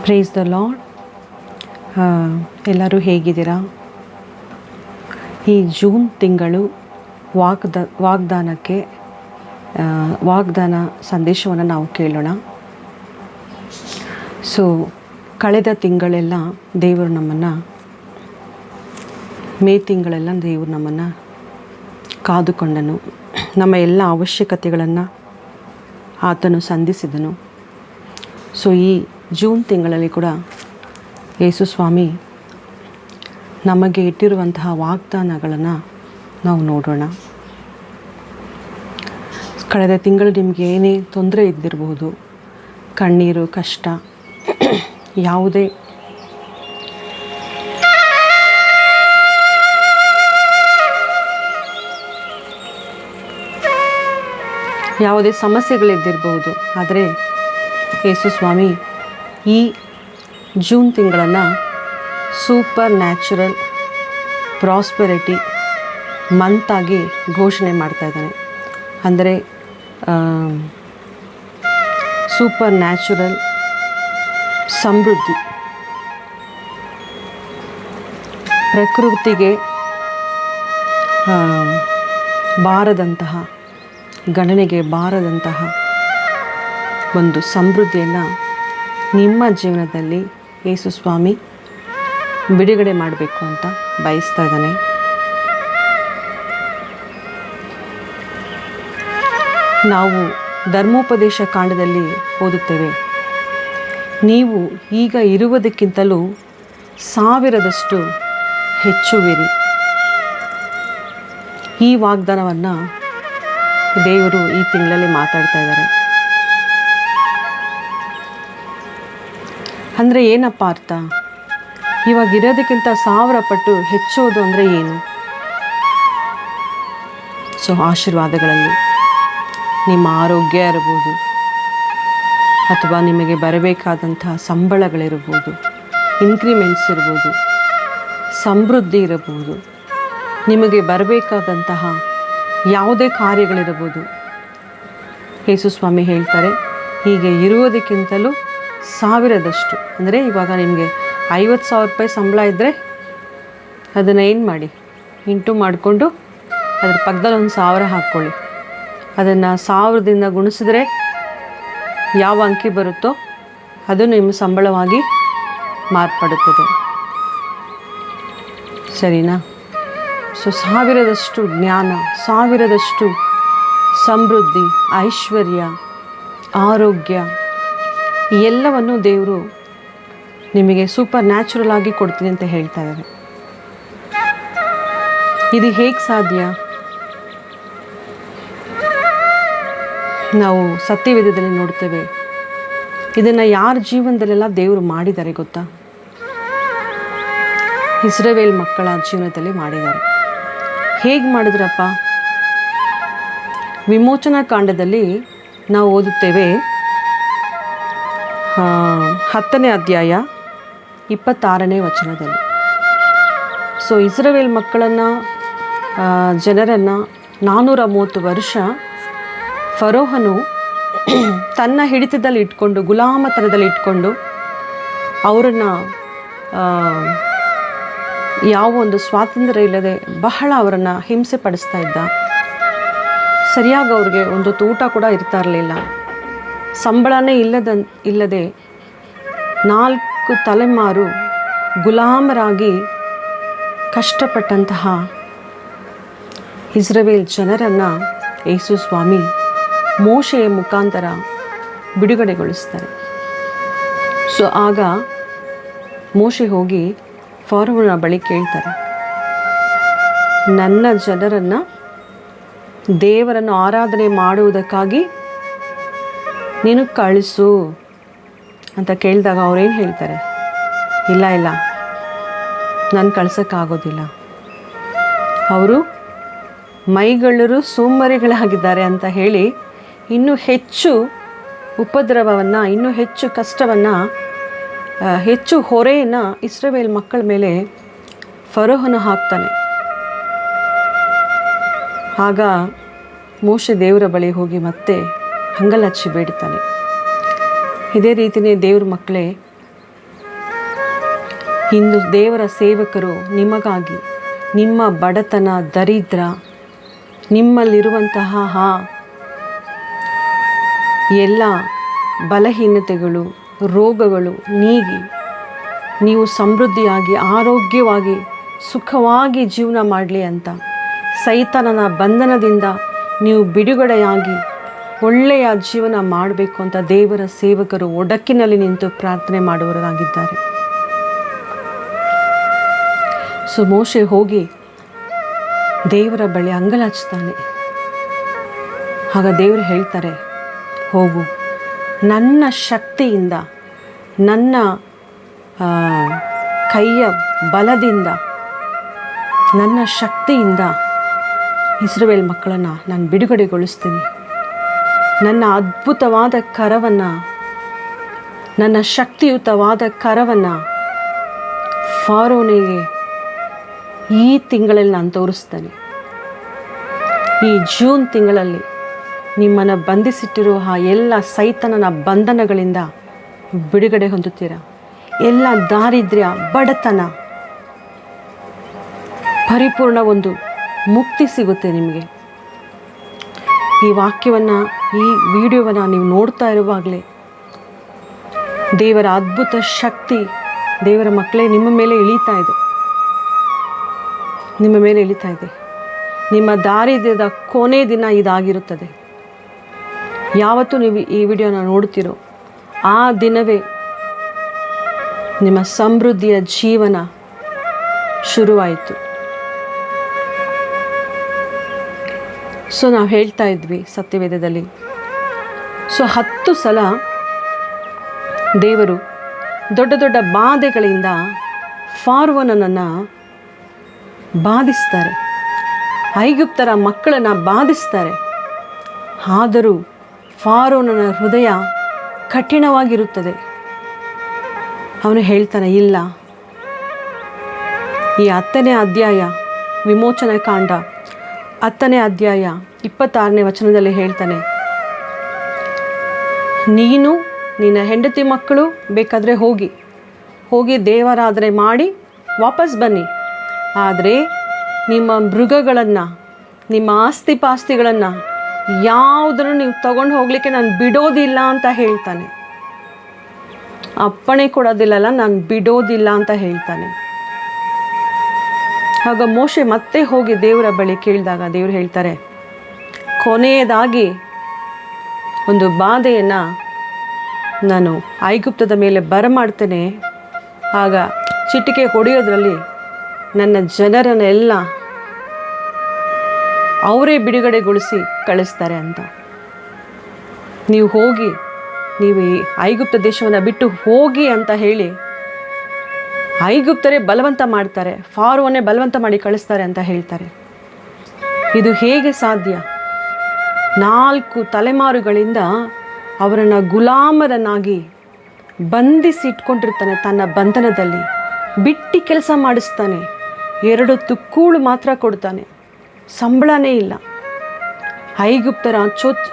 Praise the lord. ಎಲ್ಲರೂ ಹೇಗಿದ್ದೀರಾ? ಈ ಜೂನ್ ತಿಂಗಳು ವಾಗ್ದಾನ ಸಂದೇಶವನ್ನು ನಾವು ಕೇಳೋಣ. ಕಳೆದ ತಿಂಗಳೆಲ್ಲ ದೇವರು ಮೇ ತಿಂಗಳೆಲ್ಲ ದೇವರು ನಮ್ಮನ್ನು ಕಾದುಕೊಂಡನು. ನಮ್ಮ ಎಲ್ಲ ಅವಶ್ಯಕತೆಗಳನ್ನು ಆತನು ಸಂಧಿಸಿದನು. ಈ ಜೂನ್ ತಿಂಗಳಲ್ಲಿ ಕೂಡ ಯೇಸು ಸ್ವಾಮಿ ನಮಗೆ ಇಟ್ಟಿರುವಂತಹ ವಾಗ್ದಾನಗಳನ್ನು ನಾವು ನೋಡೋಣ. ಕಳೆದ ತಿಂಗಳು ನಿಮಗೆ ಏನೇ ತೊಂದರೆ ಇದ್ದಿರಬಹುದು, ಕಣ್ಣೀರು, ಕಷ್ಟ, ಯಾವುದೇ ಸಮಸ್ಯೆಗಳಿದ್ದಿರಬಹುದು. ಆದರೆ ಯೇಸು ಸ್ವಾಮಿ ಈ ಜೂನ್ ತಿಂಗಳನ್ನು ಸೂಪರ್ ನ್ಯಾಚುರಲ್ ಪ್ರಾಸ್ಪರಿಟಿ ಮಂತಾಗಿ ಘೋಷಣೆ ಮಾಡ್ತಾ ಇದ್ದಾನೆ. ಅಂದರೆ ಸೂಪರ್ ನ್ಯಾಚುರಲ್ ಸಮೃದ್ಧಿ, ಪ್ರಕೃತಿಗೆ ಬಾರದಂತಹ, ಗಣನೆಗೆ ಬಾರದಂತಹ ಒಂದು ಸಮೃದ್ಧಿಯನ್ನು ನಿಮ್ಮ ಜೀವನದಲ್ಲಿ ಯೇಸು ಸ್ವಾಮಿ ಬಿಡುಗಡೆ ಮಾಡಬೇಕು ಅಂತ ಬಯಸ್ತಾ ಇದ್ದಾನೆ. ನಾವು ಧರ್ಮೋಪದೇಶ ಕಾಂಡದಲ್ಲಿ ಓದುತ್ತೇವೆ, ನೀವು ಈಗ ಇರುವುದಕ್ಕಿಂತಲೂ 1000 ಹೆಚ್ಚುವಿರಿ. ಈ ವಾಗ್ದಾನವನ್ನು ದೇವರು ಈ ತಿಂಗಳಲ್ಲಿ ಮಾತಾಡ್ತಾ ಇದ್ದಾರೆ. ಅಂದರೆ ಏನಪ್ಪ ಅರ್ಥ? ಇವಾಗ ಇರೋದಕ್ಕಿಂತ 1000 ಪಟ್ಟು ಹೆಚ್ಚೋದು ಅಂದರೆ ಏನು? ಆಶೀರ್ವಾದಗಳಲ್ಲಿ ನಿಮ್ಮ ಆರೋಗ್ಯ ಇರಬಹುದು, ಅಥವಾ ನಿಮಗೆ ಬರಬೇಕಾದಂತಹ ಸಂಬಳಗಳಿರ್ಬೋದು, ಇನ್ಕ್ರಿಮೆಂಟ್ಸ್ ಇರ್ಬೋದು, ಸಮೃದ್ಧಿ ಇರಬಹುದು, ನಿಮಗೆ ಬರಬೇಕಾದಂತಹ ಯಾವುದೇ ಕಾರ್ಯಗಳಿರಬಹುದು. ಯೇಸು ಸ್ವಾಮಿ ಹೇಳ್ತಾರೆ, ಹೀಗೆ ಇರುವುದಕ್ಕಿಂತಲೂ 1000 ಅಂದರೆ ಇವಾಗ ನಿಮಗೆ 50,000 ರೂಪಾಯಿ ಸಂಬಳ ಇದ್ದರೆ ಅದನ್ನು ಏನು ಮಾಡಿ, ಇಂಟು ಮಾಡಿಕೊಂಡು ಅದ್ರ ಪಕ್ಕದಲ್ಲಿ ಒಂದು 1000 ಹಾಕ್ಕೊಳ್ಳಿ. ಅದನ್ನು 1000ದಿಂದ ಗುಣಿಸಿದ್ರೆ ಯಾವ ಅಂಕಿ ಬರುತ್ತೋ ಅದು ನಿಮ್ಮ ಸಂಬಳವಾಗಿ ಮಾರ್ಪಡುತ್ತದೆ. ಸರಿನಾ? 1000 ಜ್ಞಾನ, 1000 ಸಮೃದ್ಧಿ, ಐಶ್ವರ್ಯ, ಆರೋಗ್ಯ, ಎಲ್ಲವನ್ನು ದೇವರು ನಿಮಗೆ ಸೂಪರ್ ನ್ಯಾಚುರಲ್ ಆಗಿ ಕೊಡ್ತೀನಿ ಅಂತ ಹೇಳ್ತಾ ಇದ್ದಾರೆ. ಇದು ಹೇಗೆ ಸಾಧ್ಯ? ನಾವು ಸತ್ಯವೇದದಲ್ಲಿ ನೋಡ್ತೇವೆ. ಇದನ್ನು ಯಾರ ಜೀವನದಲ್ಲೆಲ್ಲ ದೇವರು ಮಾಡಿದ್ದಾರೆ ಗೊತ್ತಾ? ಇಸ್ರಾಯೇಲ್ ಮಕ್ಕಳ ಜೀವನದಲ್ಲಿ ಮಾಡಿದ್ದಾರೆ. ಹೇಗೆ ಮಾಡಿದ್ರಪ್ಪ? ವಿಮೋಚನಾ ಕಾಂಡದಲ್ಲಿ ನಾವು ಓದುತ್ತೇವೆ, 10ನೇ ಅಧ್ಯಾಯ 26ನೇ ವಚನದಲ್ಲಿ. ಇಸ್ರಾಯೇಲ್ ಮಕ್ಕಳನ್ನು, ಜನರನ್ನು 430 ವರ್ಷ ಫರೋಹನು ತನ್ನ ಹಿಡಿತದಲ್ಲಿ ಇಟ್ಕೊಂಡು, ಗುಲಾಮತನದಲ್ಲಿ ಇಟ್ಕೊಂಡು, ಅವರನ್ನು ಯಾವ ಒಂದು ಸ್ವಾತಂತ್ರ್ಯ ಇಲ್ಲದೆ ಬಹಳ ಅವರನ್ನು ಹಿಂಸೆ ಪಡಿಸ್ತಾ ಇದ್ದ. ಸರಿಯಾಗಿ ಅವ್ರಿಗೆ ಒಂದು ಊಟ ಕೂಡ ಇರ್ತಾ ಇರಲಿಲ್ಲ. ಸಂಬಳನೇ ಇಲ್ಲದೆ 4 ತಲೆಮಾರು ಗುಲಾಮರಾಗಿ ಕಷ್ಟಪಟ್ಟಂತಹ ಇಸ್ರಾಯೇಲ್ ಜನರನ್ನು ಯೇಸು ಸ್ವಾಮಿ ಮೋಶೆಯ ಮುಖಾಂತರ ಬಿಡುಗಡೆಗೊಳಿಸ್ತಾರೆ. ಆಗ ಮೋಶೆ ಹೋಗಿ ಫರೋಹನ ಬಳಿ ಕೇಳ್ತಾರೆ, ನನ್ನ ಜನರನ್ನು ದೇವರನ್ನು ಆರಾಧನೆ ಮಾಡುವುದಕ್ಕಾಗಿ ನೀನು ಕಳಿಸು ಅಂತ ಕೇಳಿದಾಗ ಅವ್ರೇನು ಹೇಳ್ತಾರೆ? ಇಲ್ಲ, ನಾನು ಕಳ್ಸೋಕ್ಕಾಗೋದಿಲ್ಲ, ಅವರು ಮೈಗಳ್ಳರು, ಸೋಮಾರಿಗಳಾಗಿದ್ದಾರೆ ಅಂತ ಹೇಳಿ ಇನ್ನೂ ಹೆಚ್ಚು ಉಪದ್ರವವನ್ನು, ಇನ್ನೂ ಹೆಚ್ಚು ಕಷ್ಟವನ್ನು, ಹೆಚ್ಚು ಹೊರೆಯನ್ನು ಇಸ್ರಾಯೇಲ್ ಮಕ್ಕಳ ಮೇಲೆ ಫರೋಹನು ಹಾಕ್ತಾನೆ. ಆಗ ಮೋಶೆ ದೇವರ ಬಳಿ ಹೋಗಿ ಮತ್ತೆ ಹಂಗಲಚ್ಚಿ ಬೇಡ್ತಾನೆ. ಇದೇ ರೀತಿಯೇ ದೇವ್ರ ಮಕ್ಕಳೇ, ಇಂದು ದೇವರ ಸೇವಕರು ನಿಮಗಾಗಿ ನಿಮ್ಮ ಬಡತನ, ದರಿದ್ರ, ನಿಮ್ಮಲ್ಲಿರುವಂತಹ ಎಲ್ಲ ಬಲಹೀನತೆಗಳು, ರೋಗಗಳು ನೀಗಿ ನೀವು ಸಮೃದ್ಧಿಯಾಗಿ, ಆರೋಗ್ಯವಾಗಿ, ಸುಖವಾಗಿ ಜೀವನ ಮಾಡಲಿ ಅಂತ, ಸೈತಾನನ ಬಂಧನದಿಂದ ನೀವು ಬಿಡುಗಡೆಯಾಗಿ ಒಳ್ಳೆಯ ಜೀವನ ಮಾಡಬೇಕು ಅಂತ ದೇವರ ಸೇವಕರು ಒಡಕಿನಲ್ಲಿ ನಿಂತು ಪ್ರಾರ್ಥನೆ ಮಾಡುವವರಾಗಿದ್ದಾರೆ. ಸೊ ಮೋಶೆ ಹೋಗಿ ದೇವರ ಬಳಿ ಅಂಗಲಾಚ್ತಾನೆ. ಆಗ ದೇವರು ಹೇಳ್ತಾರೆ, ಹೋಗು, ನನ್ನ ಶಕ್ತಿಯಿಂದ, ನನ್ನ ಕೈಯ ಬಲದಿಂದ, ನನ್ನ ಶಕ್ತಿಯಿಂದ ಇಸ್ರಾಯೇಲ್ ಮಕ್ಕಳನ್ನು ನಾನು ಬಿಡುಗಡೆಗೊಳಿಸ್ತೀನಿ. ನನ್ನ ಅದ್ಭುತವಾದ ಕರವನ್ನು, ನನ್ನ ಶಕ್ತಿಯುತವಾದ ಕರವನ್ನು ಫಾರೋನಿಗೆ ಈ ತಿಂಗಳಲ್ಲಿ ನಾನು ತೋರಿಸ್ತೇನೆ. ಈ ಜೂನ್ ತಿಂಗಳಲ್ಲಿ ನಿಮ್ಮನ್ನು ಬಂಧಿಸಿಟ್ಟಿರುವ ಎಲ್ಲ ಸೈತಾನನ ಬಂಧನಗಳಿಂದ ಬಿಡುಗಡೆ ಹೊಂದುತ್ತೀರಾ. ಎಲ್ಲ ದಾರಿದ್ರ್ಯ, ಬಡತನ, ಪರಿಪೂರ್ಣ ಒಂದು ಮುಕ್ತಿ ಸಿಗುತ್ತೆ ನಿಮಗೆ. ಈ ವಾಕ್ಯವನ್ನು, ಈ ವಿಡಿಯೋವನ್ನು ನೀವು ನೋಡ್ತಾ ಇರುವಾಗಲೇ ದೇವರ ಅದ್ಭುತ ಶಕ್ತಿ ದೇವರ ಮಕ್ಕಳೇ ನಿಮ್ಮ ಮೇಲೆ ಇಳೀತಾ ಇದೆ, ನಿಮ್ಮ ಮೇಲೆ ಇಳಿತಾ ಇದೆ. ನಿಮ್ಮ ದಾರಿದ್ರ್ಯದ ಕೊನೆ ದಿನ ಇದಾಗಿರುತ್ತದೆ. ಯಾವತ್ತೂ ನೀವು ಈ ವಿಡಿಯೋನ ನೋಡ್ತೀರೋ ಆ ದಿನವೇ ನಿಮ್ಮ ಸಮೃದ್ಧಿಯ ಜೀವನ ಶುರುವಾಯಿತು. ಸೊ ನಾವು ಹೇಳ್ತಾ ಇದ್ವಿ ಸತ್ಯವೇದದಲ್ಲಿ, 10 ಸಲ ದೇವರು ದೊಡ್ಡ ದೊಡ್ಡ ಬಾಧೆಗಳಿಂದ ಫಾರೋನನ್ನು ಬಾಧಿಸ್ತಾರೆ, ಐಗುಪ್ತರ ಮಕ್ಕಳನ್ನು ಬಾಧಿಸ್ತಾರೆ. ಆದರೂ ಫಾರೋನನ ಹೃದಯ ಕಠಿಣವಾಗಿರುತ್ತದೆ. ಅವನು ಹೇಳ್ತಾನೆ, ಇಲ್ಲ. ಈ 10ನೇ ಅಧ್ಯಾಯ, ವಿಮೋಚನ ಕಾಂಡ 10ನೇ ಅಧ್ಯಾಯ 26ನೇ ವಚನದಲ್ಲಿ ಹೇಳ್ತಾನೆ, ನೀನು ನಿನ್ನ ಹೆಂಡತಿ ಮಕ್ಕಳು ಬೇಕಾದರೆ ಹೋಗಿ ದೇವಾರಾಧನೆ ಮಾಡಿ ವಾಪಸ್ ಬನ್ನಿ. ಆದರೆ ನಿಮ್ಮ ಮೃಗಗಳನ್ನು, ನಿಮ್ಮ ಆಸ್ತಿ ಪಾಸ್ತಿಗಳನ್ನು ಯಾವುದನ್ನು ನೀವು ತಗೊಂಡು ಹೋಗಲಿಕ್ಕೆ ನಾನು ಬಿಡೋದಿಲ್ಲ ಅಂತ ಹೇಳ್ತಾನೆ. ಅಪ್ಪಣೆ ಕೊಡೋದಿಲ್ಲಲ್ಲ, ನಾನು ಬಿಡೋದಿಲ್ಲ ಅಂತ ಹೇಳ್ತಾನೆ. ಆಗ ಮೋಶೆ ಮತ್ತೆ ಹೋಗಿ ದೇವರ ಬಳಿ ಕೇಳಿದಾಗ ದೇವರು ಹೇಳ್ತಾರೆ, ಕೊನೆಯದಾಗಿ ಒಂದು ಬಾಧೆಯನ್ನು ನಾನು ಐಗುಪ್ತದ ಮೇಲೆ ಬರಮಾಡ್ತೇನೆ. ಆಗ ಚಿಟಿಕೆ ಹೊಡೆಯೋದ್ರಲ್ಲಿ ನನ್ನ ಜನರನ್ನೆಲ್ಲ ಅವರೇ ಬಿಡುಗಡೆಗೊಳಿಸಿ ಕಳಿಸ್ತಾರೆ ಅಂತ. ನೀವು ಈ ಐಗುಪ್ತ ದೇಶವನ್ನು ಬಿಟ್ಟು ಹೋಗಿ ಅಂತ ಹೇಳಿ ಐಗುಪ್ತರೇ ಬಲವಂತ ಮಾಡ್ತಾರೆ, ಫಾರೋವನ್ನೇ ಬಲವಂತ ಮಾಡಿ ಕಳಿಸ್ತಾರೆ ಅಂತ ಹೇಳ್ತಾರೆ. ಇದು ಹೇಗೆ ಸಾಧ್ಯ? 4 ತಲೆಮಾರುಗಳಿಂದ ಅವರನ್ನು ಗುಲಾಮರನ್ನಾಗಿ ಬಂಧಿಸಿಟ್ಕೊಂಡಿರ್ತಾನೆ. ತನ್ನ ಬಂಧನದಲ್ಲಿ ಬಿಟ್ಟು ಕೆಲಸ ಮಾಡಿಸ್ತಾನೆ. 2 ತುಕ್ಕೂಳು ಮಾತ್ರ ಕೊಡ್ತಾನೆ, ಸಂಬಳನೇ ಇಲ್ಲ. ಐಗುಪ್ತರ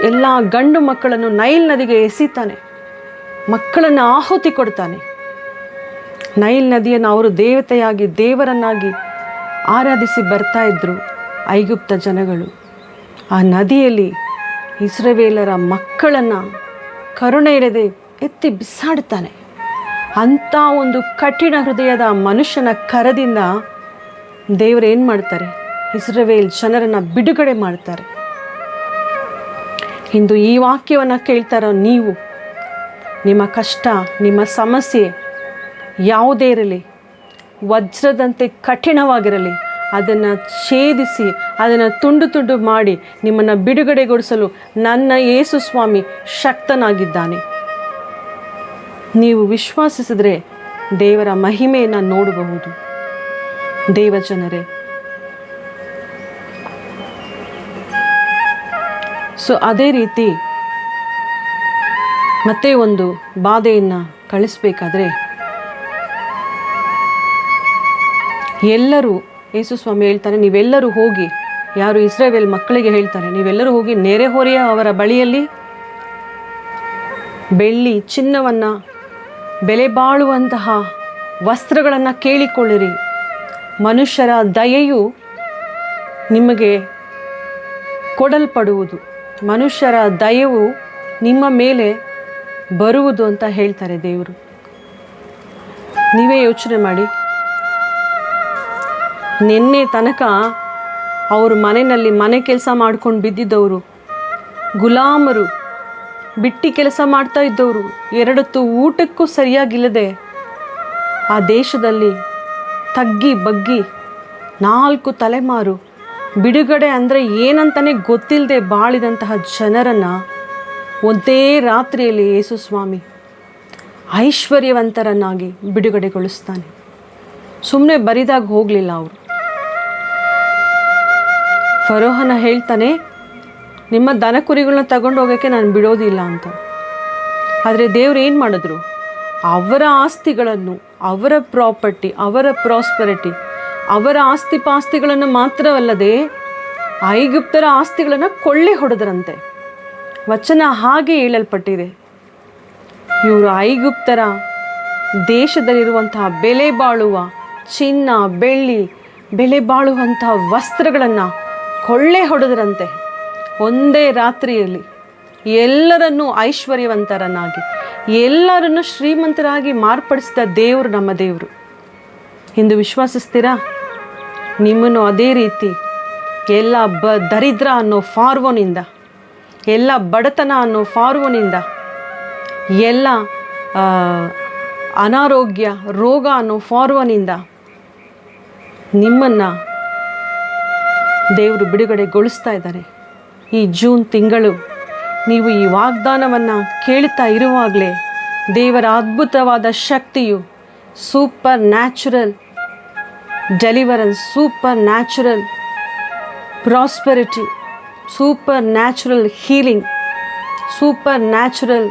ಎಲ್ಲ ಗಂಡು ಮಕ್ಕಳನ್ನು ನೈಲ್ ನದಿಗೆ ಎಸಿತಾನೆ, ಮಕ್ಕಳನ್ನು ಆಹುತಿ ಕೊಡ್ತಾನೆ. ನೈಲ್ ನದಿಯನ್ನು ಅವರು ದೇವತೆಯಾಗಿ, ದೇವರನ್ನಾಗಿ ಆರಾಧಿಸಿ ಬರ್ತಾ ಇದ್ದರು ಐಗುಪ್ತ ಜನಗಳು. ಆ ನದಿಯಲ್ಲಿ ಇಸ್ರಾಯೇಲರ ಮಕ್ಕಳನ್ನು ಕರುಣೆ ಇರದೆ ಎತ್ತಿ ಬಿಸಾಡ್ತಾನೆ. ಅಂಥ ಒಂದು ಕಠಿಣ ಹೃದಯದ ಮನುಷ್ಯನ ಕರದಿಂದ ದೇವರು ಏನು ಮಾಡ್ತಾರೆ? ಇಸ್ರಾಯೇಲ್ ಜನರನ್ನು ಬಿಡುಗಡೆ ಮಾಡ್ತಾರೆ. ಇಂದು ಈ ವಾಕ್ಯವನ್ನು ಕೇಳ್ತಾರೋ ನೀವು, ನಿಮ್ಮ ಕಷ್ಟ, ನಿಮ್ಮ ಸಮಸ್ಯೆ ಯಾವುದೇ ಇರಲಿ, ವಜ್ರದಂತೆ ಕಠಿಣವಾಗಿರಲಿ, ಅದನ್ನು ಛೇದಿಸಿ, ಅದನ್ನು ತುಂಡು ತುಂಡು ಮಾಡಿ ನಿಮ್ಮನ್ನು ಬಿಡುಗಡೆಗೊಳಿಸಲು ನನ್ನ ಯೇಸು ಸ್ವಾಮಿ ಶಕ್ತನಾಗಿದ್ದಾನೆ. ನೀವು ವಿಶ್ವಾಸಿಸಿದರೆ ದೇವರ ಮಹಿಮೆಯನ್ನು ನೋಡಬಹುದು. ದೇವಜನರೇ, ಸೊ ಅದೇ ರೀತಿ ಮತ್ತೆ ಒಂದು ಬಾಧೆಯನ್ನು ಕಳಿಸ್ಬೇಕಾದ್ರೆ ಎಲ್ಲರೂ, ಯೇಸು ಸ್ವಾಮಿ ಹೇಳ್ತಾನೆ, ನೀವೆಲ್ಲರೂ ಹೋಗಿ, ಯಾರು ಇಸ್ರಾಯೇಲ್ ಮಕ್ಕಳಿಗೆ ಹೇಳ್ತಾನೆ, ನೀವೆಲ್ಲರೂ ಹೋಗಿ ನೆರೆಹೊರೆಯ ಅವರ ಬಳಿಯಲ್ಲಿ ಬೆಳ್ಳಿ ಚಿನ್ನವನ್ನು, ಬೆಲೆ ಬಾಳುವಂತಹ ವಸ್ತ್ರಗಳನ್ನು ಕೇಳಿಕೊಳ್ಳಿರಿ. ಮನುಷ್ಯರ ದಯೆಯು ನಿಮಗೆ ಕೊಡಲ್ಪಡುವುದು, ಮನುಷ್ಯರ ದಯವು ನಿಮ್ಮ ಮೇಲೆ ಬರುವುದು ಅಂತ ಹೇಳ್ತಾರೆ ದೇವರು. ನೀವೇ ಯೋಚನೆ ಮಾಡಿ, ನಿನ್ನೆ ತನಕ ಅವರು ಮನೆಯಲ್ಲಿ ಮನೆ ಕೆಲಸ ಮಾಡ್ಕೊಂಡು ಬಿದ್ದಿದ್ದವರು, ಗುಲಾಮರು, ಬಿಟ್ಟು ಕೆಲಸ ಮಾಡ್ತಾ ಇದ್ದವರು, ಎರಡೊತ್ತು ಊಟಕ್ಕೂ ಸರಿಯಾಗಿಲ್ಲದೆ ಆ ದೇಶದಲ್ಲಿ ತಗ್ಗಿ ಬಗ್ಗಿ 4 ತಲೆಮಾರು ಬಿಡುಗಡೆ ಅಂದರೆ ಏನಂತಲೇ ಗೊತ್ತಿಲ್ಲದೆ ಬಾಳಿದಂತಹ ಜನರನ್ನು ಒಂದೇ ರಾತ್ರಿಯಲ್ಲಿ ಯೇಸು ಸ್ವಾಮಿ ಐಶ್ವರ್ಯವಂತರನ್ನಾಗಿ ಬಿಡುಗಡೆಗೊಳಿಸ್ತಾನೆ. ಸುಮ್ಮನೆ ಬರಿದಾಗ ಹೋಗಲಿಲ್ಲ ಅವರು. ಫರೋಹನ ಹೇಳ್ತಾನೆ, ನಿಮ್ಮ ದನ ಕುರಿಗಳನ್ನ ತಗೊಂಡು ಹೋಗೋಕ್ಕೆ ನಾನು ಬಿಡೋದಿಲ್ಲ ಅಂತ. ಆದರೆ ದೇವ್ರು ಏನು ಮಾಡಿದ್ರು? ಅವರ ಆಸ್ತಿಗಳನ್ನು, ಅವರ ಪ್ರಾಪರ್ಟಿ, ಅವರ ಪ್ರಾಸ್ಪರಿಟಿ, ಅವರ ಆಸ್ತಿ ಪಾಸ್ತಿಗಳನ್ನು ಮಾತ್ರವಲ್ಲದೆ ಐಗುಪ್ತರ ಆಸ್ತಿಗಳನ್ನು ಕೊಳ್ಳೆ ಹೊಡೆದ್ರಂತೆ. ವಚನ ಹಾಗೆ ಹೇಳಲ್ಪಟ್ಟಿದೆ. ಇವರು ಐಗುಪ್ತರ ದೇಶದಲ್ಲಿರುವಂತಹ ಬೆಲೆ ಬಾಳುವ ಚಿನ್ನ ಬೆಳ್ಳಿ, ಬೆಲೆ ಬಾಳುವಂತಹ ವಸ್ತ್ರಗಳನ್ನು ಕೊಳ್ಳೆ ಹೊಡೆದ್ರಂತೆ. ಒಂದೇ ರಾತ್ರಿಯಲ್ಲಿ ಎಲ್ಲರನ್ನೂ ಐಶ್ವರ್ಯವಂತರನ್ನಾಗಿ, ಎಲ್ಲರನ್ನೂ ಶ್ರೀಮಂತರಾಗಿ ಮಾರ್ಪಡಿಸಿದ ದೇವರು ನಮ್ಮ ದೇವರು. ಇಂದು ವಿಶ್ವಾಸಿಸ್ತೀರಾ? ನಿಮ್ಮನ್ನು ಅದೇ ರೀತಿ ಎಲ್ಲ ದರಿದ್ರ ಅನ್ನೋ ಫಾರ್ವೋನಿಂದ, ಎಲ್ಲ ಬಡತನ ಅನ್ನೋ ಫಾರ್ವೋನಿಂದ, ಎಲ್ಲ ಅನಾರೋಗ್ಯ ರೋಗ ಅನ್ನೋ ಫಾರ್ವೋನಿಂದ ನಿಮ್ಮನ್ನು ದೇವರು ಬಿಡುಗಡೆಗೊಳಿಸ್ತಾ ಇದ್ದಾರೆ. ಈ ಜೂನ್ ತಿಂಗಳು ನೀವು ಈ ವಾಗ್ದಾನವನ್ನು ಕೇಳ್ತಾ ಇರುವಾಗಲೇ ದೇವರ ಅದ್ಭುತವಾದ ಶಕ್ತಿಯು, super natural deliverance, super natural prosperity, super natural healing, super natural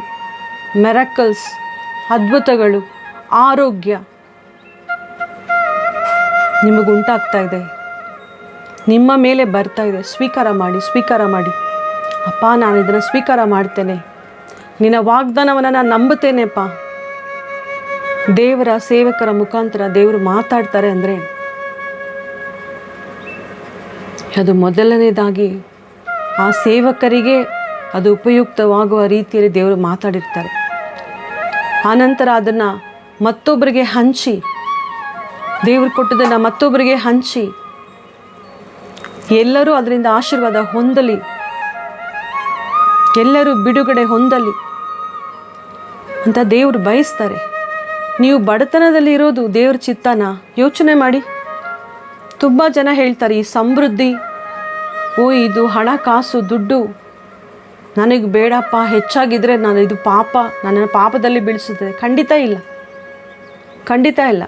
miracles, ಅದ್ಭುತಗಳು, ಆರೋಗ್ಯ ನಿಮಗುಂಟಾಗ್ತಾ ಇದೆ, ನಿಮ್ಮ ಮೇಲೆ ಬರ್ತಾ ಇದೆ. ಸ್ವೀಕಾರ ಮಾಡಿ, ಸ್ವೀಕಾರ ಮಾಡಿ. ಅಪ್ಪ, ನಾನು ಇದನ್ನು ಸ್ವೀಕಾರ ಮಾಡ್ತೇನೆ, ನಿನ್ನ ವಾಗ್ದಾನವನ್ನು ನಾನು ನಂಬುತ್ತೇನೆಪ್ಪ. ದೇವರ ಸೇವಕರ ಮುಖಾಂತರ ದೇವರು ಮಾತಾಡ್ತಾರೆ ಅಂದರೆ ಅದು ಮೊದಲನೇದಾಗಿ ಆ ಸೇವಕರಿಗೆ ಅದು ಉಪಯುಕ್ತವಾಗುವ ರೀತಿಯಲ್ಲಿ ದೇವರು ಮಾತಾಡಿರ್ತಾರೆ. ಆನಂತರ ಅದನ್ನು ಮತ್ತೊಬ್ಬರಿಗೆ ಹಂಚಿ, ದೇವರು ಕೊಟ್ಟದನ್ನು ಮತ್ತೊಬ್ಬರಿಗೆ ಹಂಚಿ, ಎಲ್ಲರೂ ಅದರಿಂದ ಆಶೀರ್ವಾದ ಹೊಂದಲಿ, ಎಲ್ಲರೂ ಬಿಡುಗಡೆ ಹೊಂದಲಿ ಅಂತ ದೇವರು ಬಯಸ್ತಾರೆ. ನೀವು ಬಡತನದಲ್ಲಿ ಇರೋದು ದೇವ್ರ ಚಿತ್ತನ ಯೋಚನೆ ಮಾಡಿ. ತುಂಬ ಜನ ಹೇಳ್ತಾರೆ, ಈ ಸಮೃದ್ಧಿ, ಇದು ಹಣಕಾಸು ದುಡ್ಡು ನನಗೆ ಬೇಡಪ್ಪ, ಹೆಚ್ಚಾಗಿದ್ದರೆ ನಾನು ಇದು ಪಾಪ, ನನ್ನನ್ನು ಪಾಪದಲ್ಲಿ ಬೀಳಿಸುತ್ತದೆ. ಖಂಡಿತ ಇಲ್ಲ, ಖಂಡಿತ ಇಲ್ಲ.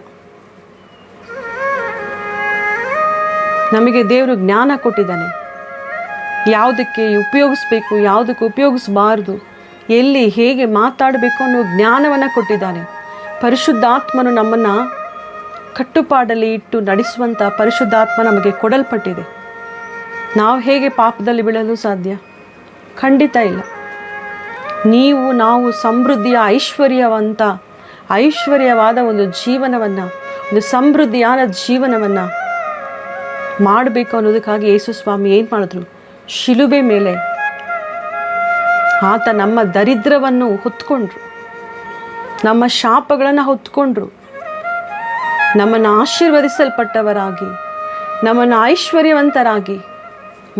ನಮಗೆ ದೇವರು ಜ್ಞಾನ ಕೊಟ್ಟಿದ್ದಾನೆ, ಯಾವುದಕ್ಕೆ ಉಪಯೋಗಿಸ್ಬೇಕು, ಯಾವುದಕ್ಕೆ ಉಪಯೋಗಿಸಬಾರ್ದು, ಎಲ್ಲಿ ಹೇಗೆ ಮಾತಾಡಬೇಕು ಅನ್ನೋ ಜ್ಞಾನವನ್ನು ಕೊಟ್ಟಿದ್ದಾನೆ. ಪರಿಶುದ್ಧಾತ್ಮನು ನಮ್ಮನ್ನು ಕಟ್ಟುಪಾಡಲ್ಲಿ ಇಟ್ಟು ನಡೆಸುವಂಥ ಪರಿಶುದ್ಧಾತ್ಮ ನಮಗೆ ಕೊಡಲ್ಪಟ್ಟಿದೆ. ನಾವು ಹೇಗೆ ಪಾಪದಲ್ಲಿ ಬೀಳಲು ಸಾಧ್ಯ? ಖಂಡಿತ ಇಲ್ಲ. ನಾವು ಸಮೃದ್ಧಿಯ ಐಶ್ವರ್ಯವಾದ ಒಂದು ಜೀವನವನ್ನು, ಒಂದು ಸಮೃದ್ಧಿಯಾದ ಜೀವನವನ್ನು ಮಾಡಬೇಕು ಅನ್ನೋದಕ್ಕಾಗಿ ಯೇಸು ಸ್ವಾಮಿ ಏನು ಮಾಡಿದ್ರು? ಶಿಲುಬೆ ಮೇಲೆ ಆತ ನಮ್ಮ ದರಿದ್ರವನ್ನು ಹೊತ್ಕೊಂಡ್ರು, ನಮ್ಮ ಶಾಪಗಳನ್ನು ಹೊತ್ಕೊಂಡ್ರು, ನಮ್ಮನ್ನು ಆಶೀರ್ವದಿಸಲ್ಪಟ್ಟವರಾಗಿ, ನಮ್ಮನ್ನು ಐಶ್ವರ್ಯವಂತರಾಗಿ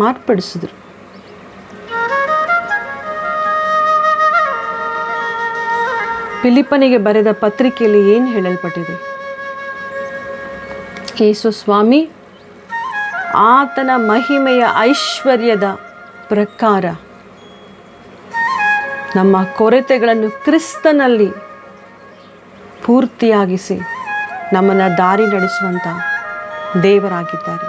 ಮಾರ್ಪಡಿಸಿದ್ರು. ಫಿಲಿಪ್ಪನಿಗೆ ಬರೆದ ಪತ್ರಿಕೆಯಲ್ಲಿ ಏನು ಹೇಳಲ್ಪಟ್ಟಿದೆ? ಯೇಸು ಸ್ವಾಮಿ ಆತನ ಮಹಿಮೆಯ ಐಶ್ವರ್ಯದ ಪ್ರಕಾರ ನಮ್ಮ ಕೊರತೆಗಳನ್ನು ಕ್ರಿಸ್ತನಲ್ಲಿ ಪೂರ್ತಿಯಾಗಿಸಿ ನಮ್ಮನ್ನು ದಾರಿ ನಡೆಸುವಂಥ ದೇವರಾಗಿದ್ದಾರೆ.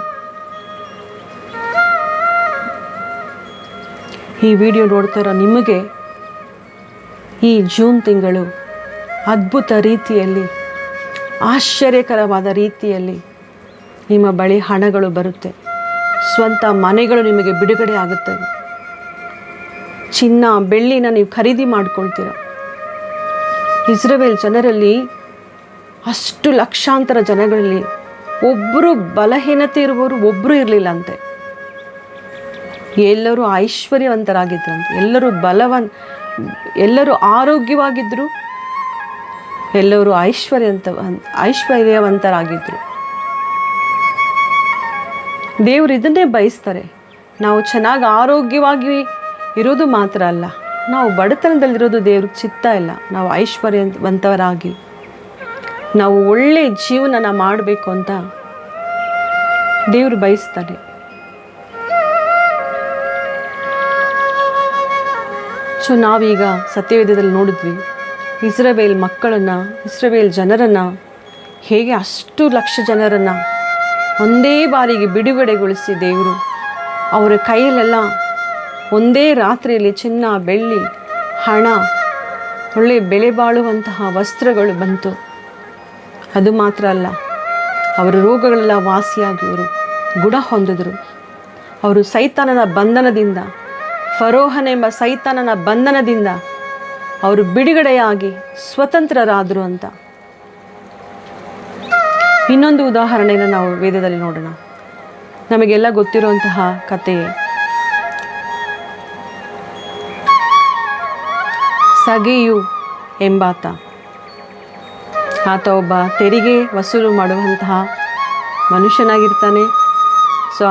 ಈ ವಿಡಿಯೋ ನೋಡ್ತಾರೋ ನಿಮಗೆ ಈ ಜೂನ್ ತಿಂಗಳು ಅದ್ಭುತ ರೀತಿಯಲ್ಲಿ, ಆಶ್ಚರ್ಯಕರವಾದ ರೀತಿಯಲ್ಲಿ ನಿಮ್ಮ ಬಳಿ ಹಣಗಳು ಬರುತ್ತೆ. ಸ್ವಂತ ಮನೆಗಳು ನಿಮಗೆ ಬಿಡುಗಡೆ ಆಗುತ್ತವೆ. ಚಿನ್ನ ಬೆಳ್ಳಿನ ನೀವು ಖರೀದಿ ಮಾಡ್ಕೊಳ್ತೀರ. ಇಸ್ರೇಲ್ ಜನರಲ್ಲಿ ಅಷ್ಟು ಲಕ್ಷಾಂತರ ಜನಗಳಲ್ಲಿ ಒಬ್ಬರು ಬಲಹೀನತೆ ಇರುವವರು ಒಬ್ಬರು ಇರಲಿಲ್ಲ ಅಂತೆ. ಎಲ್ಲರೂ ಐಶ್ವರ್ಯವಂತರಾಗಿದ್ದರಂತೆ, ಎಲ್ಲರೂ ಆರೋಗ್ಯವಾಗಿದ್ದರು, ಎಲ್ಲರೂ ಐಶ್ವರ್ಯವಂತರಾಗಿದ್ದರು. ದೇವರು ಇದನ್ನೇ ಬಯಸ್ತಾರೆ. ನಾವು ಚೆನ್ನಾಗಿ ಆರೋಗ್ಯವಾಗಿ ಇರೋದು ಮಾತ್ರ ಅಲ್ಲ, ನಾವು ಬಡತನದಲ್ಲಿರೋದು ದೇವ್ರಿಗೆ ಚಿತ್ತ ಇಲ್ಲ. ನಾವು ಐಶ್ವರ್ಯವಂತರಾಗಿ ನಾವು ಒಳ್ಳೆ ಜೀವನನ ಮಾಡಬೇಕು ಅಂತ ದೇವರು ಬಯಸ್ತಾನೆ. ಸೊ ನಾವೀಗ ಸತ್ಯವೇದದಲ್ಲಿ ನೋಡಿದ್ವಿ, ಇಸ್ರಾಯೇಲ್ ಜನರನ್ನು ಹೇಗೆ ಅಷ್ಟು ಲಕ್ಷ ಜನರನ್ನು ಒಂದೇ ಬಾರಿಗೆ ಬಿಡುಗಡೆಗೊಳಿಸಿ ದೇವರು ಅವರ ಕೈಯಲ್ಲೆಲ್ಲ ಒಂದೇ ರಾತ್ರಿಯಲ್ಲಿ ಚಿನ್ನ, ಬೆಳ್ಳಿ, ಹಣ, ಒಳ್ಳೆಯ ಬೆಲೆ ಬಾಳುವಂತಹ ವಸ್ತ್ರಗಳು ಬಂತು. ಅದು ಮಾತ್ರ ಅಲ್ಲ, ಅವರ ರೋಗಗಳೆಲ್ಲ ವಾಸಿಯಾಗಿ ಅವರು ಗುಣ ಹೊಂದಿದರು. ಅವರು ಸೈತಾನನ ಬಂಧನದಿಂದ, ಫರೋಹನೆಂಬ ಸೈತಾನನ ಬಂಧನದಿಂದ ಅವರು ಬಿಡುಗಡೆಯಾಗಿ ಸ್ವತಂತ್ರರಾದರು ಅಂತ ಇನ್ನೊಂದು ಉದಾಹರಣೆಯನ್ನು ನಾವು ವೇದದಲ್ಲಿ ನೋಡೋಣ. ನಮಗೆಲ್ಲ ಗೊತ್ತಿರುವಂತಹ ಕಥೆಯೇ. ಸಗೆಯು ಎಂಬಾತ, ಆತ ಒಬ್ಬ ತೆರಿಗೆ ವಸೂಲು ಮಾಡುವಂತಹ ಮನುಷ್ಯನಾಗಿರ್ತಾನೆ. ಸೊ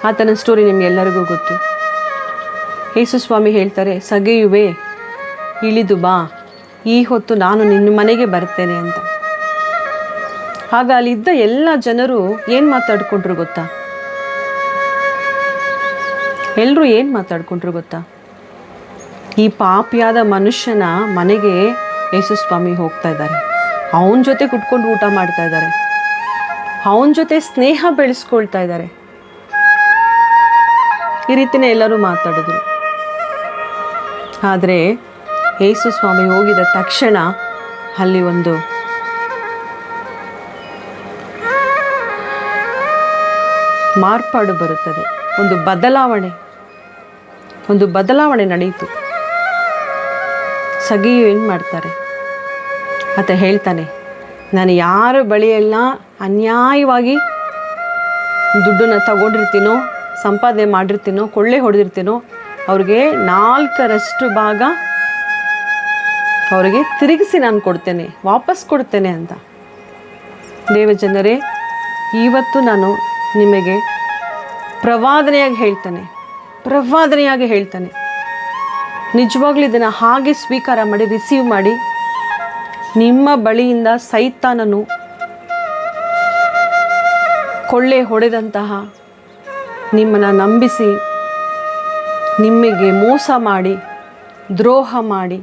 ಆತನ ಸ್ಟೋರಿ ನಿಮಗೆಲ್ಲರಿಗೂ ಗೊತ್ತು. ಯೇಸು ಸ್ವಾಮಿ ಹೇಳ್ತಾರೆ, ಸಗೆಯುವೆ ಇಳಿದು ಬಾ, ಈ ಹೊತ್ತು ನಾನು ನಿನ್ನ ಮನೆಗೆ ಬರ್ತೇನೆ ಅಂತ. ಆಗ ಅಲ್ಲಿದ್ದ ಎಲ್ಲ ಜನರು ಏನು ಮಾತಾಡ್ಕೊಂಡ್ರು ಗೊತ್ತಾ? ಎಲ್ಲರೂ ಏನು ಮಾತಾಡ್ಕೊಂಡ್ರು ಗೊತ್ತಾ? ಈ ಪಾಪಿಯಾದ ಮನುಷ್ಯನ ಮನೆಗೆ ಯೇಸು ಸ್ವಾಮಿ ಹೋಗ್ತಾ ಇದ್ದಾರೆ, ಅವನ ಜೊತೆ ಕುತ್ಕೊಂಡು ಊಟ ಮಾಡ್ತಾ ಇದ್ದಾರೆ, ಅವನ ಜೊತೆ ಸ್ನೇಹ ಬೆಳೆಸ್ಕೊಳ್ತಾ ಇದ್ದಾರೆ. ಈ ರೀತಿನೇ ಎಲ್ಲರೂ ಮಾತಾಡಿದ್ರು. ಆದರೆ ಯೇಸು ಸ್ವಾಮಿ ಹೋಗಿದ ತಕ್ಷಣ ಅಲ್ಲಿ ಒಂದು ಮಾರ್ಪಾಡು ಬರುತ್ತದೆ, ಒಂದು ಬದಲಾವಣೆ ನಡೆಯಿತು. ಸಗೆಯು ಏನು ಮಾಡ್ತಾರೆ? ಆತ ಹೇಳ್ತಾನೆ, ನಾನು ಯಾರ ಬಳಿಯೆಲ್ಲ ಅನ್ಯಾಯವಾಗಿ ದುಡ್ಡನ್ನು ತಗೊಂಡಿರ್ತೀನೋ, ಸಂಪಾದನೆ ಮಾಡಿರ್ತೀನೋ, ಕೊಳ್ಳೆ ಹೊಡೆದಿರ್ತೀನೋ, ಅವ್ರಿಗೆ 4/4 ಭಾಗ ಅವರಿಗೆ ತಿರುಗಿಸಿ ನಾನು ಕೊಡ್ತೇನೆ, ವಾಪಸ್ ಕೊಡ್ತೇನೆ ಅಂತ. ದೇವಜನರೇ, ಇವತ್ತು ನಾನು ನಿಮಗೆ ಪ್ರವಾದನೆಯಾಗಿ ಹೇಳ್ತಾನೆ, ನಿಜವಾಗ್ಲೂ ಇದನ್ನು ಹಾಗೆ ಸ್ವೀಕಾರ ಮಾಡಿ, ರಿಸೀವ್ ಮಾಡಿ. ನಿಮ್ಮ ಬಳಿಯಿಂದ ಸೈತಾನನು ಕೊಳ್ಳೆ ಹೊಡೆದಂತಹ, ನಿಮ್ಮನ್ನು ನಂಬಿಸಿ ನಿಮಗೆ ಮೋಸ ಮಾಡಿ, ದ್ರೋಹ ಮಾಡಿ,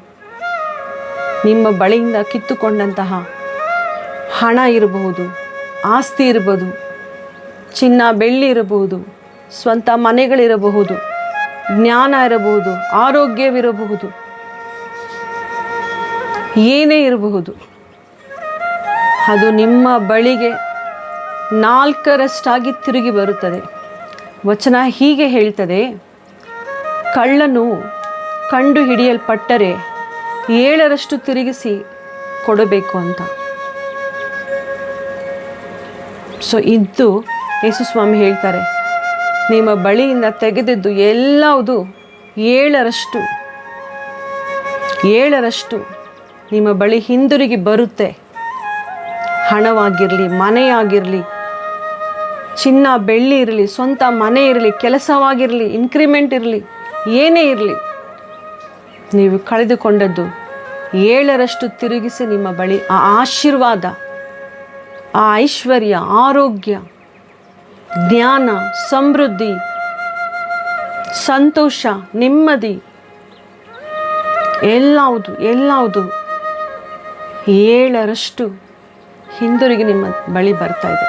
ನಿಮ್ಮ ಬಳಿಯಿಂದ ಕಿತ್ತುಕೊಂಡಂತಹ ಹಣ ಇರಬಹುದು, ಆಸ್ತಿ ಇರಬಹುದು, ಚಿನ್ನ ಬೆಳ್ಳಿ ಇರಬಹುದು, ಸ್ವಂತ ಮನೆಗಳಿರಬಹುದು, ಜ್ಞಾನ ಇರಬಹುದು, ಆರೋಗ್ಯವಿರಬಹುದು, ಏನೇ ಇರಬಹುದು, ಅದು ನಿಮ್ಮ ಬಳಿಗೆ 4 ತಿರುಗಿ ಬರುತ್ತದೆ. ವಚನ ಹೀಗೆ ಹೇಳ್ತದೆ, ಕಳ್ಳನು ಕಂಡು ಹಿಡಿಯಲ್ಪಟ್ಟರೆ 7 ತಿರುಗಿಸಿ ಕೊಡಬೇಕು ಅಂತ. ಸೊ ಇದು ಯೇಸು ಸ್ವಾಮಿ ಹೇಳ್ತಾರೆ, ನಿಮ್ಮ ಬಳಿಯಿಂದ ತೆಗೆದಿದ್ದು ಎಲ್ಲವುದು 7 ನಿಮ್ಮ ಬಳಿ ಹಿಂದಿರುಗಿ ಬರುತ್ತೆ. ಹಣವಾಗಿರಲಿ, ಮನೆಯಾಗಿರಲಿ, ಚಿನ್ನ ಬೆಳ್ಳಿ ಇರಲಿ, ಸ್ವಂತ ಮನೆ ಇರಲಿ, ಕೆಲಸವಾಗಿರಲಿ, ಇನ್ಕ್ರಿಮೆಂಟ್ ಇರಲಿ, ಏನೇ ಇರಲಿ, ನೀವು ಕಳೆದುಕೊಂಡದ್ದು 7 ತಿರುಗಿಸಿ ನಿಮ್ಮ ಬಳಿ ಆ ಆಶೀರ್ವಾದ, ಆ ಐಶ್ವರ್ಯ, ಆರೋಗ್ಯ, ಜ್ಞಾನ, ಸಮೃದ್ಧಿ, ಸಂತೋಷ, ನೆಮ್ಮದಿ ಎಲ್ಲವುದು 7 ಹಿಂದಿರುಗಿ ನಿಮ್ಮ ಬಳಿ ಬರ್ತಾ ಇದೆ.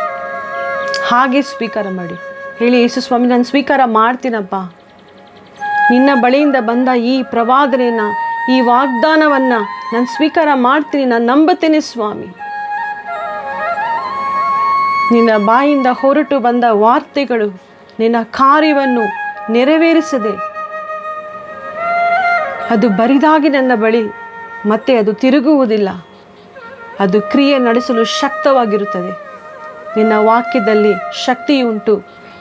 ಹಾಗೆ ಸ್ವೀಕಾರ ಮಾಡಿ. ಹೇಳಿ, ಯೇಸು ಸ್ವಾಮಿ, ನಾನು ಸ್ವೀಕಾರ ಮಾಡ್ತೀನಪ್ಪ. ನಿನ್ನ ಬಳಿಯಿಂದ ಬಂದ ಈ ಪ್ರವಾದನೆಯನ್ನು, ಈ ವಾಗ್ದಾನವನ್ನು ನಾನು ಸ್ವೀಕಾರ ಮಾಡ್ತೀನಿ, ನಾನು ನಂಬುತ್ತೇನೆ ಸ್ವಾಮಿ. ನಿನ್ನ ಬಾಯಿಂದ ಹೊರಟು ಬಂದ ವಾರ್ತೆಗಳು ನಿನ್ನ ಕಾರ್ಯವನ್ನು ನೆರವೇರಿಸದೆ ಅದು ಬರಿದಾಗಿ ನನ್ನ ಬಳಿ ಮತ್ತೆ ಅದು ತಿರುಗುವುದಿಲ್ಲ. ಅದು ಕ್ರಿಯೆ ನಡೆಸಲು ಶಕ್ತವಾಗಿರುತ್ತದೆ. ನಿನ್ನ ವಾಕ್ಯದಲ್ಲಿ ಶಕ್ತಿಯುಂಟು,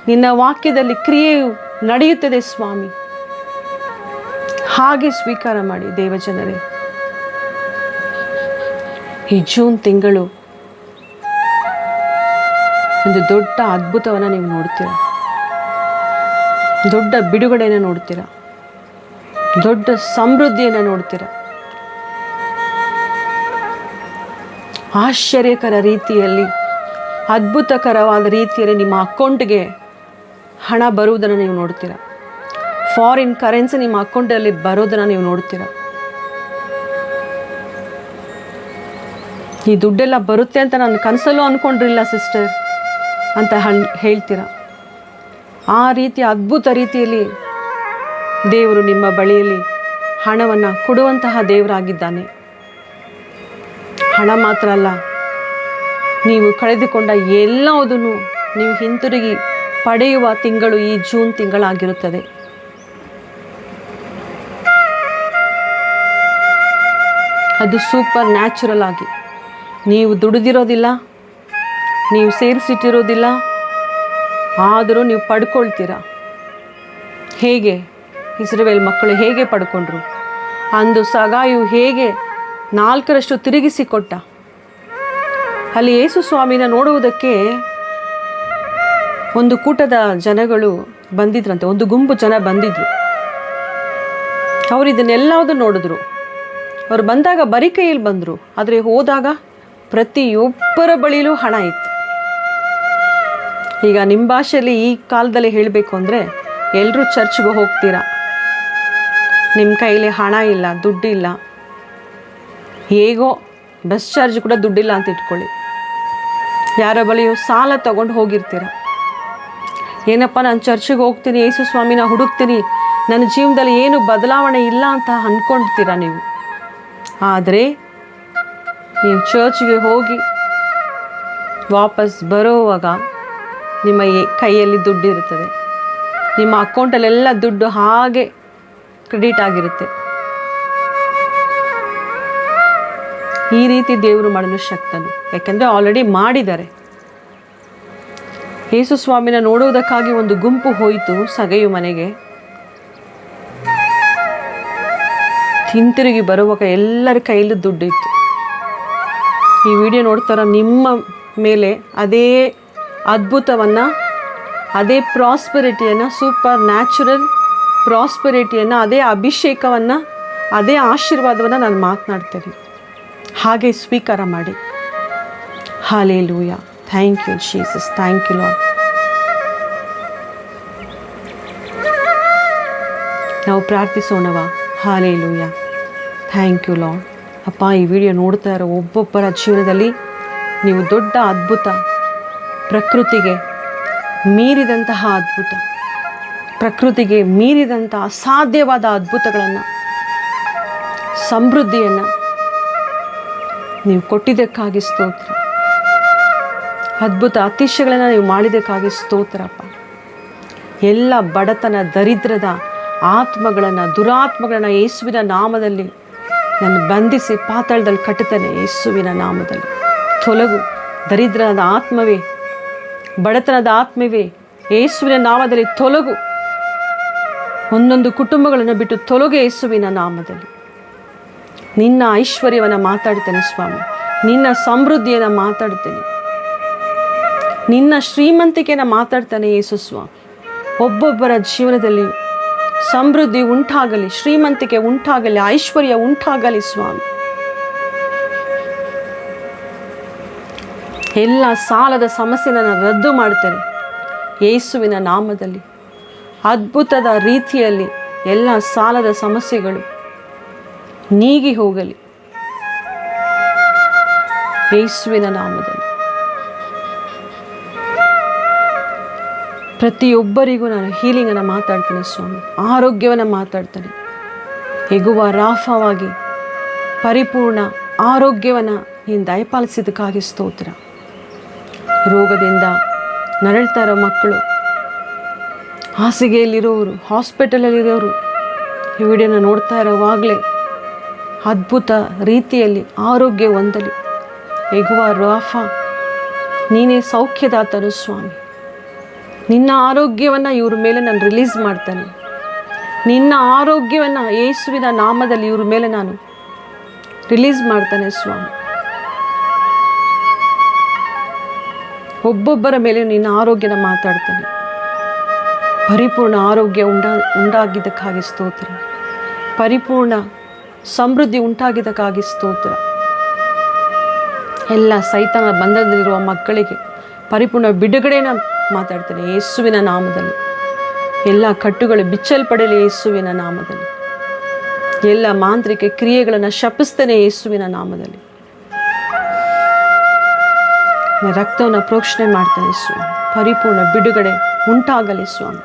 ನಿನ್ನ ವಾಕ್ಯದಲ್ಲಿ ಕ್ರಿಯೆಯು ನಡೆಯುತ್ತದೆ ಸ್ವಾಮಿ. ಹಾಗೆ ಸ್ವೀಕಾರ ಮಾಡಿ ದೇವಜನರೇ. ಈ ಜೂನ್ ತಿಂಗಳು ಒಂದು ದೊಡ್ಡ ಅದ್ಭುತವನ್ನು ನೀವು ನೋಡ್ತೀರ, ದೊಡ್ಡ ಬಿಡುಗಡೆಯನ್ನು ನೋಡ್ತೀರ, ದೊಡ್ಡ ಸಮೃದ್ಧಿಯನ್ನು ನೋಡ್ತೀರ. ಆಶ್ಚರ್ಯಕರ ರೀತಿಯಲ್ಲಿ, ಅದ್ಭುತಕರವಾದ ರೀತಿಯಲ್ಲಿ ನಿಮ್ಮ ಅಕೌಂಟ್ಗೆ ಹಣ ಬರುವುದನ್ನು ನೀವು ನೋಡ್ತೀರ. ಫಾರಿನ್ ಕರೆನ್ಸಿ ನಿಮ್ಮ ಅಕೌಂಟಲ್ಲಿ ಬರೋದನ್ನು ನೀವು ನೋಡ್ತೀರ. ಈ ದುಡ್ಡೆಲ್ಲ ಬರುತ್ತೆ ಅಂತ ನಾನು ಕನಸಲ್ಲೂ ಅಂದ್ಕೊಂಡಿರಲಿಲ್ಲ ಸಿಸ್ಟರ್ ಅಂತ ಹೇಳ್ತೀರ. ಆ ರೀತಿ ಅದ್ಭುತ ರೀತಿಯಲ್ಲಿ ದೇವರು ನಿಮ್ಮ ಬಳಿಯಲ್ಲಿ ಹಣವನ್ನು ಕೊಡುವಂತಹ ದೇವರಾಗಿದ್ದಾನೆ. ಹಣ ಮಾತ್ರ ಅಲ್ಲ, ನೀವು ಕಳೆದುಕೊಂಡ ಎಲ್ಲವುದನ್ನು ನೀವು ಹಿಂತಿರುಗಿ ಪಡೆಯುವ ತಿಂಗಳು ಈ ಜೂನ್ ತಿಂಗಳಾಗಿರುತ್ತದೆ. ಅದು ಸೂಪರ್ ನ್ಯಾಚುರಲ್ ಆಗಿ ನೀವು ದುಡಿದಿರೋದಿಲ್ಲ, ನೀವು ಸೇರಿಸಿಟ್ಟಿರೋದಿಲ್ಲ, ಆದರೂ ನೀವು ಪಡ್ಕೊಳ್ತೀರ. ಹೇಗೆ ಇಸ್ರಾಯೇಲ್ ಮಕ್ಕಳು ಹೇಗೆ ಪಡ್ಕೊಂಡ್ರು? ಅಂದು ಸಗಾಯು ಹೇಗೆ 4ರಷ್ಟು ತಿರುಗಿಸಿಕೊಟ್ಟ. ಅಲ್ಲಿ ಯೇಸು ಸ್ವಾಮಿನ ನೋಡುವುದಕ್ಕೆ ಒಂದು ಕೂಟದ ಜನಗಳು ಬಂದಿದ್ರಂತೆ, ಒಂದು ಗುಂಪು ಜನ ಬಂದಿದ್ರು. ಅವರು ಇದನ್ನೆಲ್ಲವುದು ನೋಡಿದ್ರು. ಅವರು ಬಂದಾಗ ಬರೀ ಕೈಯಲ್ಲಿ ಬಂದರು, ಆದರೆ ಹೋದಾಗ ಪ್ರತಿಯೊಬ್ಬರ ಬಳಿಯೂ ಹಣ ಇತ್ತು. ಈಗ ನಿಮ್ಮ ಭಾಷೆಯಲ್ಲಿ ಈ ಕಾಲದಲ್ಲಿ ಹೇಳಬೇಕು ಅಂದರೆ, ಎಲ್ಲರೂ ಚರ್ಚ್ಗೆ ಹೋಗ್ತೀರಾ, ನಿಮ್ಮ ಕೈಲಿ ಹಣ ಇಲ್ಲ, ದುಡ್ಡಿಲ್ಲ, ಹೇಗೋ ಬಸ್ ಚಾರ್ಜ್ ಕೂಡ ದುಡ್ಡಿಲ್ಲ ಅಂತ ಇಟ್ಕೊಳ್ಳಿ. ಯಾರ ಬಳಿಯೂ ಸಾಲ ತಗೊಂಡು ಹೋಗಿರ್ತೀರ. ಏನಪ್ಪ ನಾನು ಚರ್ಚಿಗೆ ಹೋಗ್ತೀನಿ, ಯೇಸು ಸ್ವಾಮಿನ ಹುಡುಕ್ತೀನಿ, ನನ್ನ ಜೀವನದಲ್ಲಿ ಏನು ಬದಲಾವಣೆ ಇಲ್ಲ ಅಂತ ಅಂದ್ಕೊಳ್ತೀರ ನೀವು. ಆದರೆ ನೀವು ಚರ್ಚ್ಗೆ ಹೋಗಿ ವಾಪಸ್ ಬರೋವಾಗ ನಿಮ್ಮ ಕೈಯಲ್ಲಿ ದುಡ್ಡು ಇರುತ್ತದೆ, ನಿಮ್ಮ ಅಕೌಂಟಲ್ಲೆಲ್ಲ ದುಡ್ಡು ಹಾಗೆ ಕ್ರೆಡಿಟ್ ಆಗಿರುತ್ತೆ. ಈ ರೀತಿ ದೇವರು ಮಾಡಲು ಶಕ್ತನು, ಯಾಕೆಂದರೆ ಆಲ್ರೆಡಿ ಮಾಡಿದ್ದಾರೆ. ಯೇಸು ಸ್ವಾಮಿನ ನೋಡುವುದಕ್ಕಾಗಿ ಒಂದು ಗುಂಪು ಹೋಯಿತು ಸಗೆಯು ಮನೆಗೆ. ಹಿಂತಿರುಗಿ ಬರುವಾಗ ಎಲ್ಲರ ಕೈಯಲ್ಲೂ ದುಡ್ಡು ಇತ್ತು. ಈ ವಿಡಿಯೋ ನೋಡ್ತಾರ ನಿಮ್ಮ ಮೇಲೆ ಅದೇ ಅದ್ಭುತವನ್ನು, ಅದೇ ಪ್ರಾಸ್ಪರಿಟಿಯನ್ನು, ಸೂಪರ್ ನ್ಯಾಚುರಲ್ ಪ್ರಾಸ್ಪರಿಟಿಯನ್ನು, ಅದೇ ಅಭಿಷೇಕವನ್ನು, ಅದೇ ಆಶೀರ್ವಾದವನ್ನು ನಾನು ಮಾತನಾಡ್ತೇನೆ. ಹಾಗೆ ಸ್ವೀಕಾರ ಮಾಡಿ. Hallelujah. Thank you Jesus, thank you lord. ನಾವು ಪ್ರಾರ್ಥಿಸೋಣವಾ? ಹಲ್ಲೆಲೂಯಾ. Thank you lord. ಅಪ್ಪ, ಈ ವಿಡಿಯೋ ನೋಡ್ತಾ ಇರೋ ಒಬ್ಬೊಬ್ಬರ ಜೀವನದಲ್ಲಿ ನೀವು ದೊಡ್ಡ ಅದ್ಭುತ, ಪ್ರಕೃತಿಗೆ ಮೀರಿದಂತಹ ಅದ್ಭುತ, ಪ್ರಕೃತಿಗೆ ಮೀರಿದಂತಹ ಅಸಾಧ್ಯವಾದ ಅದ್ಭುತಗಳನ್ನು, ಸಮೃದ್ಧಿಯನ್ನು ನೀವು ಕೊಟ್ಟಿದ್ದಕ್ಕಾಗಿ ಸ್ತೋತ್ರ. ಅದ್ಭುತ ಅತಿಶಯಗಳನ್ನು ನೀವು ಮಾಡಿದ್ದಕ್ಕಾಗಿ ಸ್ತೋತ್ರಪ್ಪ. ಎಲ್ಲ ಬಡತನ, ದರಿದ್ರದ ಆತ್ಮಗಳನ್ನು, ದುರಾತ್ಮಗಳನ್ನು ಯೇಸುವಿನ ನಾಮದಲ್ಲಿ ನಾನು ಬಂಧಿಸಿ ಪಾತಾಳದಲ್ಲಿ ಕಟ್ಟುತ್ತೇನೆ. ಯೇಸುವಿನ ನಾಮದಲ್ಲಿ ತೊಲಗು. ದರಿದ್ರದ ಆತ್ಮವೇ, ಬಡತನದ ಆತ್ಮವೇ, ಯೇಸುವಿನ ನಾಮದಲ್ಲಿ ತೊಲಗು. ಒಂದೊಂದು ಕುಟುಂಬಗಳನ್ನು ಬಿಟ್ಟು ತೊಲಗು ಯೇಸುವಿನ ನಾಮದಲ್ಲಿ. ನಿನ್ನ ಐಶ್ವರ್ಯವನ್ನು ಮಾತಾಡ್ತೇನೆ ಸ್ವಾಮಿ, ನಿನ್ನ ಸಮೃದ್ಧಿಯನ್ನು ಮಾತಾಡ್ತೇನೆ, ನಿನ್ನ ಶ್ರೀಮಂತಿಕೆಯನ್ನು ಮಾತಾಡ್ತಾನೆ ಯೇಸು ಸ್ವಾಮಿ. ಒಬ್ಬೊಬ್ಬರ ಜೀವನದಲ್ಲಿ ಸಮೃದ್ಧಿ ಉಂಟಾಗಲಿ, ಶ್ರೀಮಂತಿಕೆ ಉಂಟಾಗಲಿ, ಐಶ್ವರ್ಯ ಉಂಟಾಗಲಿ ಸ್ವಾಮಿ. ಎಲ್ಲ ಸಾಲದ ಸಮಸ್ಯೆನ ನಾನು ರದ್ದು ಮಾಡ್ತೇನೆ ಯೇಸುವಿನ ನಾಮದಲ್ಲಿ. ಅದ್ಭುತದ ರೀತಿಯಲ್ಲಿ ಎಲ್ಲ ಸಾಲದ ಸಮಸ್ಯೆಗಳು ನೀಗಿ ಹೋಗಲಿ ಯೇಸುವಿನ ನಾಮದಲ್ಲಿ. ಪ್ರತಿಯೊಬ್ಬರಿಗೂ ನಾನು ಹೀಲಿಂಗನ್ನು ಮಾತಾಡ್ತೇನೆ ಸ್ವಾಮಿ, ಆರೋಗ್ಯವನ್ನು ಮಾತಾಡ್ತೇನೆ. ಎಗುವ ರಾಫವಾಗಿ ಪರಿಪೂರ್ಣ ಆರೋಗ್ಯವನ್ನು ನೀನು ದಯಪಾಲಿಸಿದ್ದಕ್ಕಾಗಿ ಸ್ತೋತ್ರ. ರೋಗದಿಂದ ನರಳ್ತಾ ಇರೋ ಮಕ್ಕಳು, ಹಾಸಿಗೆಯಲ್ಲಿರೋರು, ಹಾಸ್ಪಿಟಲಲ್ಲಿರೋರು ಈ ವಿಡಿಯೋನ ನೋಡ್ತಾ ಇರೋವಾಗಲೇ ಅದ್ಭುತ ರೀತಿಯಲ್ಲಿ ಆರೋಗ್ಯ ಹೊಂದಲಿ, ಯೆಹೋವ ರಾಫ, ನೀನೇ ಸೌಖ್ಯದಾತನು ಸ್ವಾಮಿ. ನಿನ್ನ ಆರೋಗ್ಯವನ್ನು ಇವ್ರ ಮೇಲೆ ನಾನು ರಿಲೀಸ್ ಮಾಡ್ತೇನೆ. ನಿನ್ನ ಆರೋಗ್ಯವನ್ನು ಯೇಸುವಿನ ನಾಮದಲ್ಲಿ ಇವ್ರ ಮೇಲೆ ನಾನು ರಿಲೀಸ್ ಮಾಡ್ತೇನೆ ಸ್ವಾಮಿ. ಒಬ್ಬೊಬ್ಬರ ಮೇಲೆ ನಿನ್ನ ಆರೋಗ್ಯನ ಮಾತಾಡ್ತೇನೆ. ಪರಿಪೂರ್ಣ ಆರೋಗ್ಯ ಉಂಟಾಗಿದ್ದಕ್ಕಾಗಿ ಸ್ತೋತ್ರ. ಪರಿಪೂರ್ಣ ಸಮೃದ್ಧಿ ಉಂಟಾಗಿದ್ದಕ್ಕಾಗಿ ಸ್ತೋತ್ರ. ಎಲ್ಲ ಸೈತಾನ ಬಂಧನದಲ್ಲಿರುವ ಮಕ್ಕಳಿಗೆ ಪರಿಪೂರ್ಣ ಬಿಡುಗಡೆನ ಮಾತಾಡ್ತೇನೆ ಯೇಸುವಿನ ನಾಮದಲ್ಲಿ. ಎಲ್ಲ ಕಟ್ಟುಗಳು ಬಿಚ್ಚಲ್ಪಡಲಿ ಯೇಸುವಿನ ನಾಮದಲ್ಲಿ. ಎಲ್ಲ ಮಾಂತ್ರಿಕ ಕ್ರಿಯೆಗಳನ್ನು ಶಪಿಸ್ತೇನೆ ಯೇಸುವಿನ ನಾಮದಲ್ಲಿ. ರಕ್ತವನ್ನು ಪ್ರೋಕ್ಷಣೆ ಮಾಡ್ತೇನೆ ಸ್ವಾಮಿ. ಪರಿಪೂರ್ಣ ಬಿಡುಗಡೆ ಉಂಟಾಗಲಿ ಸ್ವಾಮಿ.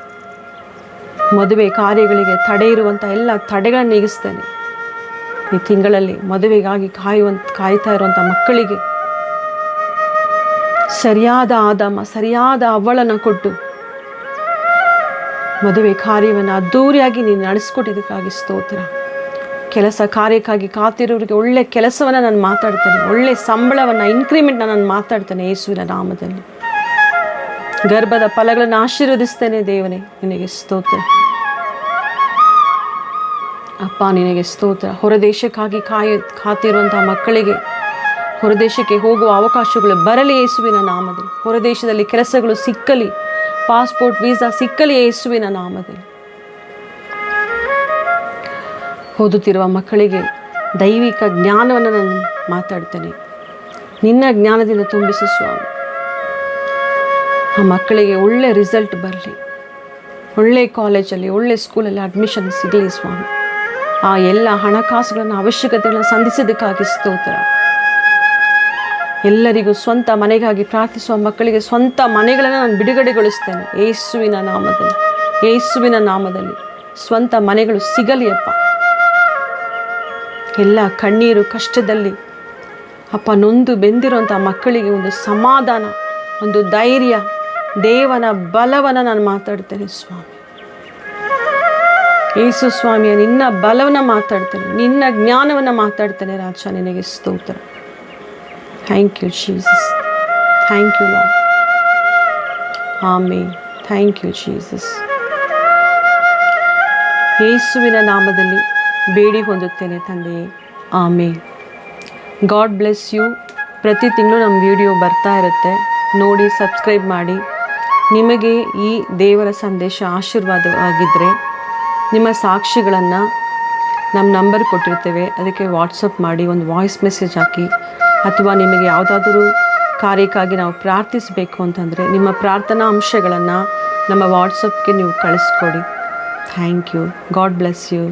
ಮದುವೆ ಕಾರ್ಯಗಳಿಗೆ ತಡೆ ಇರುವಂಥ ಎಲ್ಲ ತಡೆಗಳನ್ನು ನೀಗಿಸ್ತೇನೆ. ಈ ತಿಂಗಳಲ್ಲಿ ಮದುವೆಗಾಗಿ ಕಾಯ್ತಾ ಇರುವಂಥ ಮಕ್ಕಳಿಗೆ ಸರಿಯಾದ ಆದಾಮ, ಸರಿಯಾದ ಅವಳನ್ನು ಕೊಟ್ಟು ಮದುವೆ ಕಾರ್ಯವನ್ನು ಅದ್ದೂರಿಯಾಗಿ ನೀನು ನಡೆಸ್ಕೊಟ್ಟಿದ್ದಕ್ಕಾಗಿ ಸ್ತೋತ್ರ. ಕೆಲಸ ಕಾರ್ಯಕ್ಕಾಗಿ ಕಾತಿರೋರಿಗೆ ಒಳ್ಳೆ ಕೆಲಸವನ್ನು ನಾನು ಮಾತಾಡ್ತೇನೆ. ಒಳ್ಳೆ ಸಂಬಳವನ್ನು, ಇನ್ಕ್ರಿಮೆಂಟ್ನ ನಾನು ಮಾತಾಡ್ತೇನೆ ಯೇಸುವಿನ ನಾಮದಲ್ಲಿ. ಗರ್ಭದ ಫಲಗಳನ್ನು ಆಶೀರ್ವದಿಸ್ತೇನೆ ದೇವನೇ, ನಿನಗೆ ಸ್ತೋತ್ರ ಅಪ್ಪ, ನಿನಗೆ ಸ್ತೋತ್ರ. ಹೊರದೇಶಕ್ಕಾಗಿ ಕಾತಿರುವಂತಹ ಮಕ್ಕಳಿಗೆ ಹೊರದೇಶಕ್ಕೆ ಹೋಗುವ ಅವಕಾಶಗಳು ಬರಲಿ ಯೇಸುವಿನ ನಾಮದಲ್ಲಿ. ಹೊರದೇಶದಲ್ಲಿ ಕೆಲಸಗಳು ಸಿಕ್ಕಲಿ, ಪಾಸ್ಪೋರ್ಟ್ ವೀಸಾ ಸಿಕ್ಕಲಿ ಯೇಸುವಿನ ನಾಮದಲ್ಲಿ. ಓದುತ್ತಿರುವ ಮಕ್ಕಳಿಗೆ ದೈವಿಕ ಜ್ಞಾನವನ್ನು ನಾನು ಮಾತಾಡ್ತೇನೆ. ನಿನ್ನ ಜ್ಞಾನದಿಂದ ತುಂಬಿಸು ಸ್ವಾಮಿ. ಆ ಮಕ್ಕಳಿಗೆ ಒಳ್ಳೆ ರಿಸಲ್ಟ್ ಬರಲಿ, ಒಳ್ಳೆ ಕಾಲೇಜಲ್ಲಿ, ಒಳ್ಳೆ ಸ್ಕೂಲಲ್ಲಿ ಅಡ್ಮಿಷನ್ ಸಿಗಲಿ ಸ್ವಾಮಿ. ಆ ಎಲ್ಲ ಹಣಕಾಸುಗಳನ್ನು, ಅವಶ್ಯಕತೆಗಳನ್ನು ಸಂಧಿಸಿದ್ದಕ್ಕಾಗಿ ಸ್ತೋತ್ರ. ಎಲ್ಲರಿಗೂ ಸ್ವಂತ ಮನೆಗಾಗಿ ಪ್ರಾರ್ಥಿಸುವ ಮಕ್ಕಳಿಗೆ ಸ್ವಂತ ಮನೆಗಳನ್ನು ನಾನು ಬಿಡುಗಡೆಗೊಳಿಸ್ತೇನೆ ಯೇಸುವಿನ ನಾಮದಲ್ಲಿ. ಯೇಸುವಿನ ನಾಮದಲ್ಲಿ ಸ್ವಂತ ಮನೆಗಳು ಸಿಗಲಿ ಅಪ್ಪ. ಎಲ್ಲ ಕಣ್ಣೀರು ಕಷ್ಟದಲ್ಲಿ ಅಪ್ಪ ನೊಂದು ಬೆಂದಿರುವಂಥ ಮಕ್ಕಳಿಗೆ ಒಂದು ಸಮಾಧಾನ, ಒಂದು ಧೈರ್ಯ, ದೇವನ ಬಲವನ್ನು ನಾನು ಮಾತಾಡ್ತೇನೆ ಸ್ವಾಮಿ. ಯೇಸು ಸ್ವಾಮಿಯ ನಿನ್ನ ಬಲವನ್ನು ಮಾತಾಡ್ತೇನೆ, ನಿನ್ನ ಜ್ಞಾನವನ್ನು ಮಾತಾಡ್ತೇನೆ ರಾಜ. ನಿನಗೆ ಸ್ತೋತ್ರ. Thank you Jesus. Thank you Lord. Amen. Thank you Jesus. ಯೇಸುವಿನ ನಾಮದಲ್ಲಿ ಬೇಡಿ ಹೊಂದುತ್ತೇನೆ ತಂದೆಯೇ. ಆಮೇನ್. God bless you. ಪ್ರತಿ ತಿಂಗಳು ನಮ್ಮ ವಿಡಿಯೋ ಬರ್ತಾ ಇರುತ್ತೆ, ನೋಡಿ ಸಬ್ಸ್ಕ್ರೈಬ್ ಮಾಡಿ. ನಿಮಗೆ ಈ ದೇವರ ಸಂದೇಶ ಆಶೀರ್ವಾದವಾಗಿದ್ದರೆ ನಿಮ್ಮ ಸಾಕ್ಷಿಗಳನ್ನು ನಮ್ಮ ನಂಬರ್ ಕೊಟ್ಟಿರ್ತೇವೆ, ಅದಕ್ಕೆ ವಾಟ್ಸಪ್ ಮಾಡಿ ಒಂದು ವಾಯ್ಸ್ ಮೆಸೇಜ್ ಹಾಕಿ. ಅಥವಾ ನಿಮಗೆ ಯಾವುದಾದ್ರೂ ಕಾರ್ಯಕ್ಕಾಗಿ ನಾವು ಪ್ರಾರ್ಥಿಸಬೇಕು ಅಂತಂದರೆ ನಿಮ್ಮ ಪ್ರಾರ್ಥನಾ ಅಂಶಗಳನ್ನು ನಮ್ಮ ವಾಟ್ಸಪ್ಗೆ ನೀವು ಕಳಿಸ್ಕೊಡಿ. Thank you. God bless you.